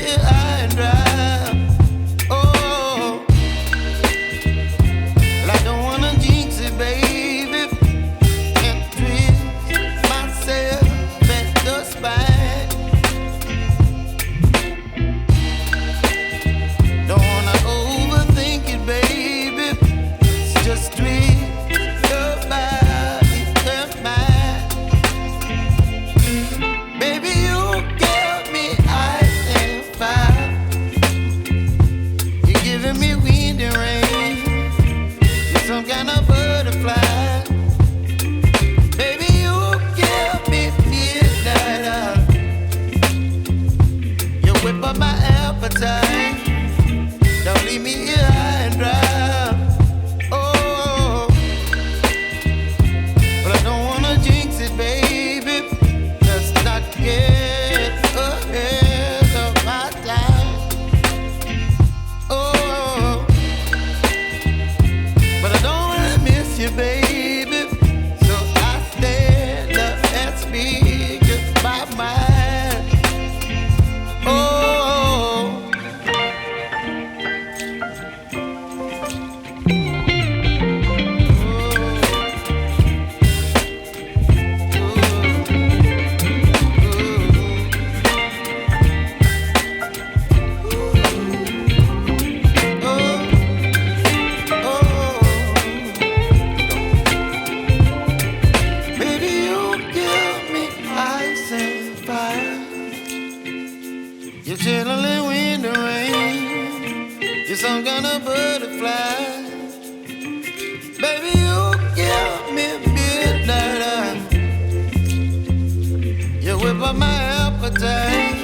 here high and dry. Oh, well, I don't wanna jinx it, baby, and twist myself at the spine. Don't wanna overthink it, baby. It's just twist your body and mine. Baby, you give me ice and fire. You're giving me wind and rain. You're some kind of butterfly. Baby, you give me midnight. You whip up my appetite. Don't leave me here high and dry. Oh, but I don't wanna jinx it, baby. Let's not get ahead of my time. Oh, but I don't wanna miss you, baby. So I stand up and speak my mind. Oh. Baby, you give me ice and fire. You're chilling wind and rain. You're some kind of butterfly. Baby, you give me midnight. You whip up my appetite.